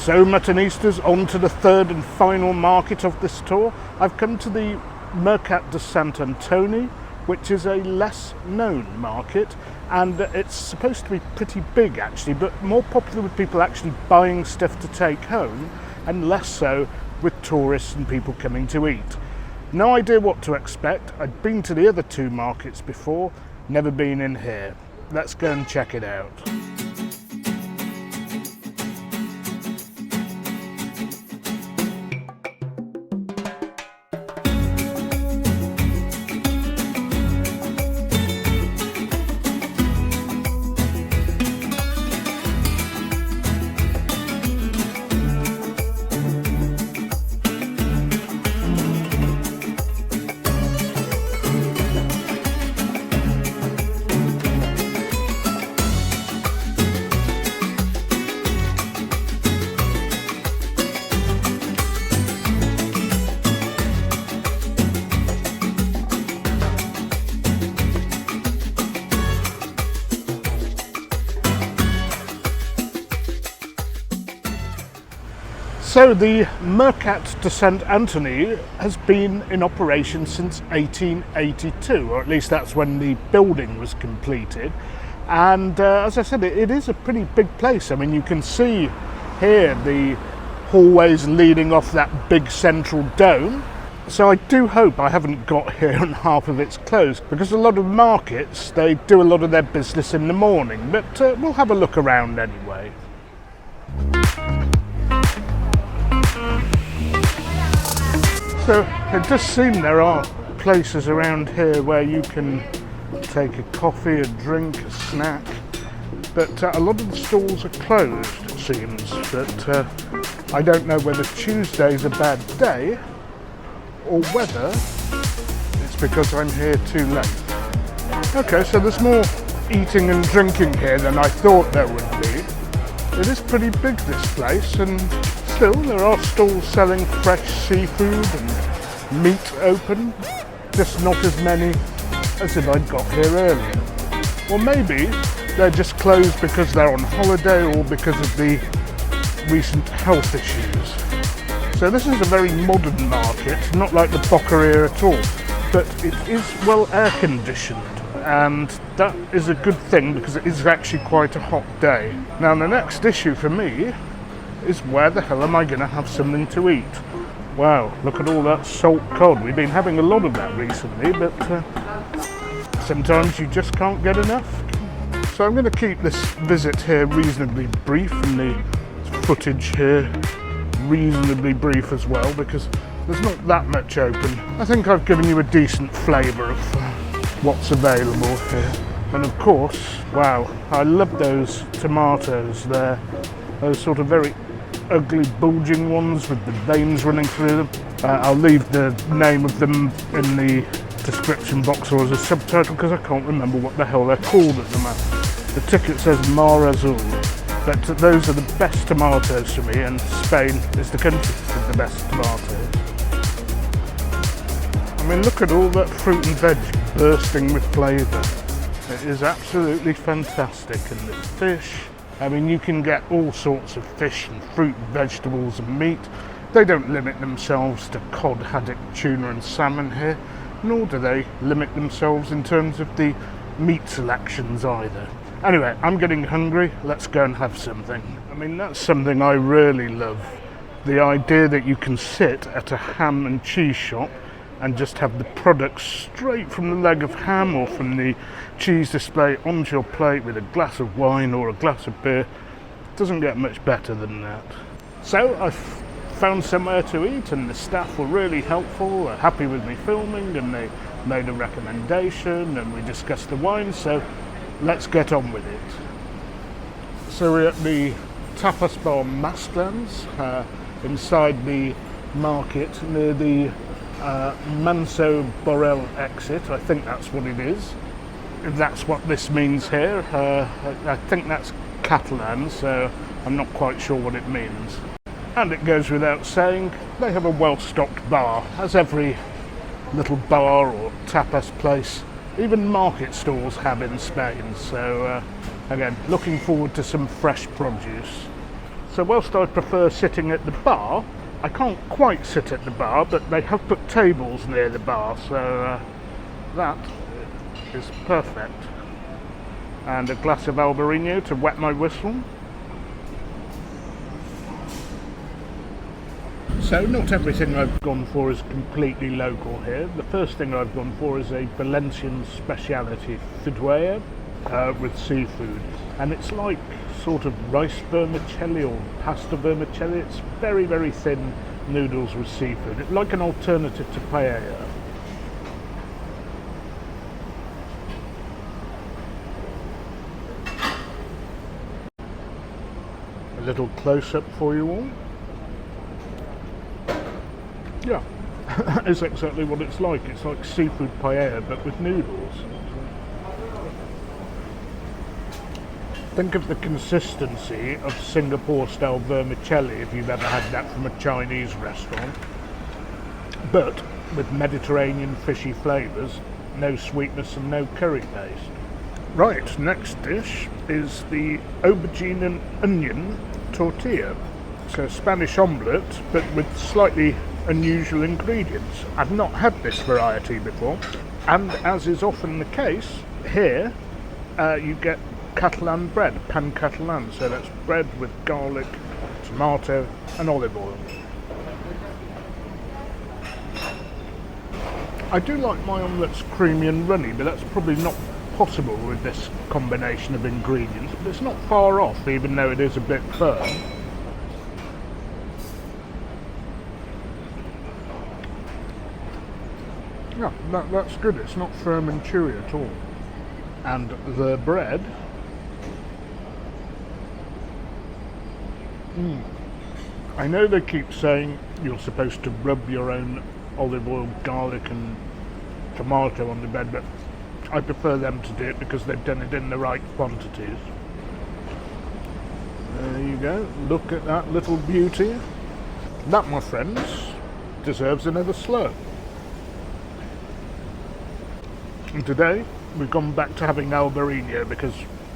So Muttonistas, on to the third and final market of this tour. I've come to the Mercat de Sant Antoni, which is a less known market, and it's supposed to be pretty big actually, but more popular with people actually buying stuff to take home and less so with tourists and people coming to eat. No idea what to expect. I'd been to the other two markets before, never been in here. Let's go and check it out. So the Mercat de Sant Antoni has been in operation since 1882, or at least that's when the building was completed. And as I said, it is a pretty big place. I mean, you can see here the hallways leading off that big central dome. So I do hope I haven't got here and half of it's closed, because a lot of markets, they do a lot of their business in the morning, but we'll have a look around anyway. So it does seem there are places around here where you can take a coffee, a drink, a snack, but a lot of the stalls are closed, it seems. But I don't know whether Tuesday's a bad day or whether it's because I'm here too late. Okay, so there's more eating and drinking here than I thought there would be. It is pretty big, this place, and still there are stalls selling fresh seafood and meat open, just not as many as if I'd got here earlier. Or maybe they're just closed because they're on holiday or because of the recent health issues. So this is a very modern market, not like the Boccheria at all, but it is well air conditioned, and that is a good thing because it is actually quite a hot day. Now the next issue for me is where the hell am I going to have something to eat? Wow, look at all that salt cod. We've been having a lot of that recently, but sometimes you just can't get enough. So I'm going to keep this visit here reasonably brief, and the footage here reasonably brief as well, because there's not that much open. I think I've given you a decent flavour of what's available here. And of course, wow, I love those tomatoes there. Those sort of very ugly bulging ones with the veins running through them. I'll leave the name of them in the description box or as a subtitle, because I can't remember what the hell they're called at the moment. The ticket says Mar Azul, but those are the best tomatoes for me, and Spain is the country with the best tomatoes. I mean, look at all that fruit and veg bursting with flavour. It is absolutely fantastic. And the fish, I mean, you can get all sorts of fish and fruit, vegetables and meat. They don't limit themselves to cod, haddock, tuna and salmon here, nor do they limit themselves in terms of the meat selections either. Anyway, I'm getting hungry, let's go and have something. I mean, that's something I really love. The idea that you can sit at a ham and cheese shop and just have the products straight from the leg of ham or from the cheese display onto your plate with a glass of wine or a glass of beer. Doesn't get much better than that. So I've found somewhere to eat, and the staff were really helpful, were happy with me filming, and they made a recommendation and we discussed the wine, so let's get on with it. So we're at the tapas bar Masclans, inside the market near the Manso Borrell exit. I think that's what it is, if that's what this means here. I think that's Catalan, so I'm not quite sure what it means. And it goes without saying, they have a well-stocked bar, as every little bar or tapas place, even market stalls have in Spain. So again, looking forward to some fresh produce. So whilst I prefer sitting at the bar, I can't quite sit at the bar, but they have put tables near the bar, so that is perfect. And a glass of Albarino to wet my whistle. So not everything I've gone for is completely local here. The first thing I've gone for is a Valencian speciality, fideuà, with seafood. And it's like sort of rice vermicelli or pasta vermicelli. It's very, very thin noodles with seafood. It's like an alternative to paella. A little close-up for you all. Yeah, it's exactly what it's like. It's like seafood paella, but with noodles. Think of the consistency of Singapore-style vermicelli if you've ever had that from a Chinese restaurant, but with Mediterranean fishy flavours, no sweetness and no curry paste. Right, next dish is the aubergine and onion tortilla. So Spanish omelette, but with slightly unusual ingredients. I've not had this variety before, and as is often the case, here you get Catalan bread, pan Catalan, so that's bread with garlic, tomato and olive oil. I do like my omelettes creamy and runny, but that's probably not possible with this combination of ingredients, but it's not far off, even though it is a bit firm. Yeah, that's good. It's not firm and chewy at all. And the bread. I know they keep saying you're supposed to rub your own olive oil, garlic and tomato on the bread, but I prefer them to do it because they've done it in the right quantities. There you go. Look at that little beauty. That, my friends, deserves another slurp. And today we've gone back to having Albarino because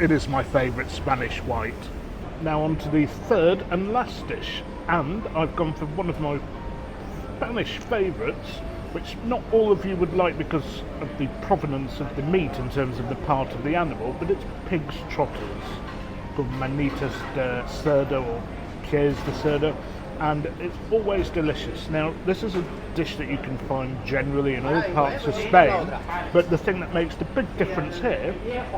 it is my favourite Spanish white. Now on to the third and last dish, and I've gone for one of my Spanish favourites, which not all of you would like because of the provenance of the meat in terms of the part of the animal, but it's pig's trotters, called manitas de cerdo or pies de cerdo, and it's always delicious. Now this is a dish that you can find generally in all parts of Spain, but the thing that makes the big difference here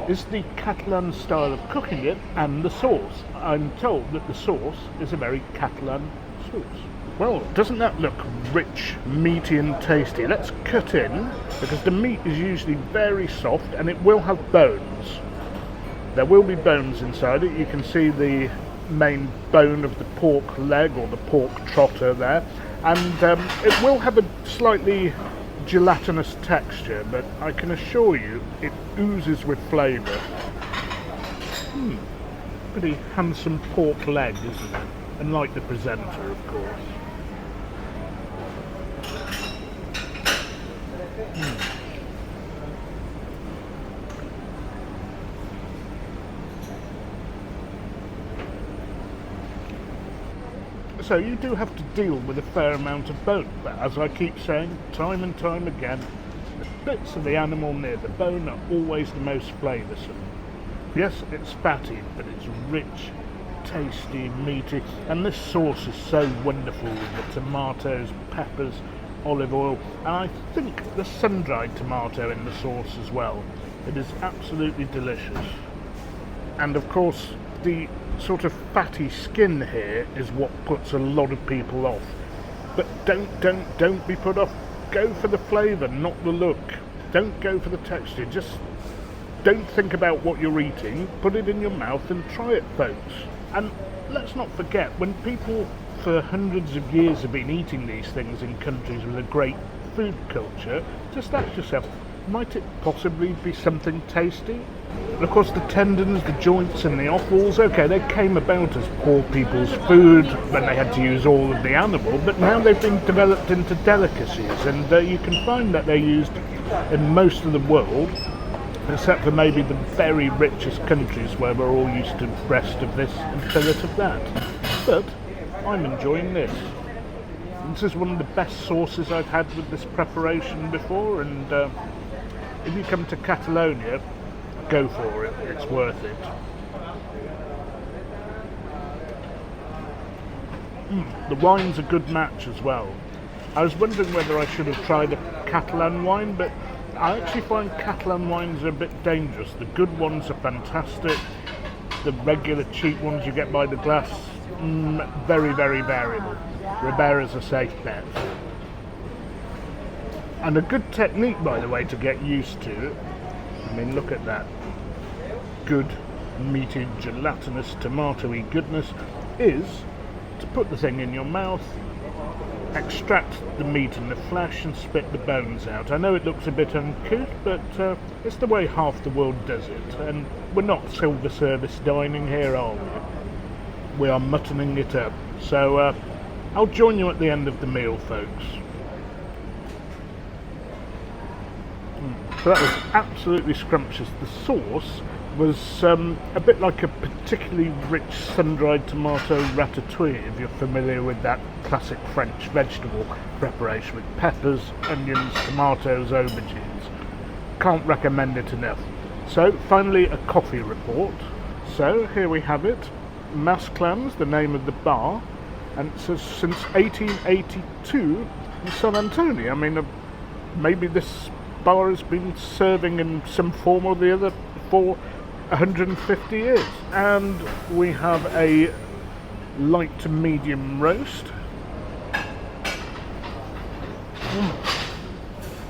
is the Catalan style of cooking it and the sauce. I'm told that the sauce is a very Catalan sauce. Well, doesn't that look rich, meaty and tasty? Let's cut in, because the meat is usually very soft and it will have bones. There will be bones inside it. You can see the main bone of the pork leg or the pork trotter there, and it will have a slightly gelatinous texture, but I can assure you it oozes with flavour. Pretty handsome pork leg, isn't it? And like the presenter, of course. So you do have to deal with a fair amount of bone, but as I keep saying time and time again, the bits of the animal near the bone are always the most flavoursome. Yes, it's fatty, but it's rich, tasty, meaty, and this sauce is so wonderful with the tomatoes, peppers, olive oil, and I think the sun-dried tomato in the sauce as well. It is absolutely delicious. And of course, the sort of fatty skin here is what puts a lot of people off. But don't be put off. Go for the flavour, not the look. Don't go for the texture. Just don't think about what you're eating. Put it in your mouth and try it, folks. And let's not forget, when people for hundreds of years have been eating these things in countries with a great food culture, just ask yourself, might it possibly be something tasty? And of course the tendons, the joints and the offals, okay, they came about as poor people's food when they had to use all of the animal, but now they've been developed into delicacies, and you can find that they're used in most of the world, except for maybe the very richest countries where we're all used to breast of this and fillet of that. but I'm enjoying this. This is one of the best sauces I've had with this preparation before, and if you come to Catalonia, go for it, it's worth it. The wine's a good match as well. I was wondering whether I should have tried a Catalan wine, but I actually find Catalan wines are a bit dangerous. The good ones are fantastic. The regular cheap ones you get by the glass, very, very variable. Ribera's a safe bet. And a good technique, by the way, to get used to, I mean, look at that. Good, meaty, gelatinous, tomatoey goodness, is to put the thing in your mouth, extract the meat and the flesh and spit the bones out. I know it looks a bit uncouth, but it's the way half the world does it. And we're not silver service dining here, are we? We are muttoning it up. So I'll join you at the end of the meal, folks. So that was absolutely scrumptious. The sauce was a bit like a particularly rich sun-dried tomato ratatouille, if you're familiar with that classic French vegetable preparation with peppers, onions, tomatoes, aubergines. Can't recommend it enough. So finally a coffee report. So here we have it. Masclans, the name of the bar, and it says since 1882 in San Antoni. I mean, maybe this bar has been serving in some form or the other for 150 years. And we have a light to medium roast.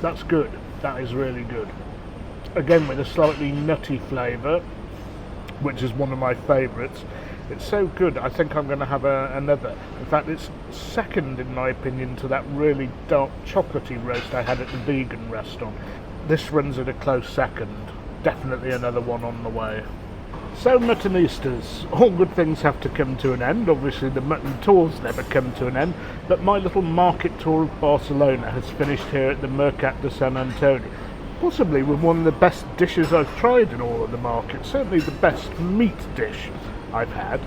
That's good. That is really good. Again, with a slightly nutty flavour, which is one of my favourites. It's so good, I think I'm going to have another. In fact, it's second, in my opinion, to that really dark chocolatey roast I had at the vegan restaurant. This runs at a close second. Definitely another one on the way. So, Muttonistas, all good things have to come to an end. Obviously, the mutton tours never come to an end, but my little market tour of Barcelona has finished here at the Mercat de Sant Antoni. Possibly with one of the best dishes I've tried in all of the markets, certainly the best meat dish I've had.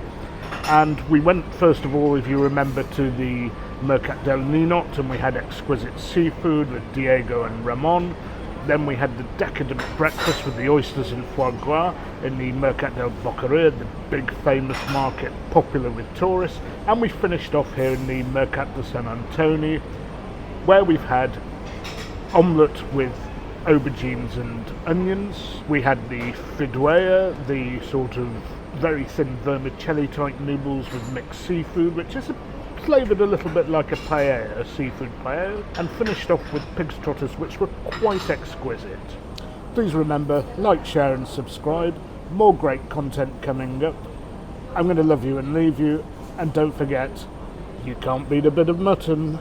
And we went, first of all, if you remember, to the Mercat del Ninot, and we had exquisite seafood with Diego and Ramon. Then we had the decadent breakfast with the oysters and foie gras in the Mercat del Boqueria, the big famous market popular with tourists. And we finished off here in the Mercat de Sant Antoni, where we've had omelette with aubergines and onions. We had the fideuà, the sort of very thin vermicelli type noodles with mixed seafood, which is flavoured a little bit like a paella, a seafood paella, and finished off with pig's trotters, which were quite exquisite. Please remember, like, share and subscribe. More great content coming up. I'm going to love you and leave you, and don't forget, you can't beat a bit of mutton.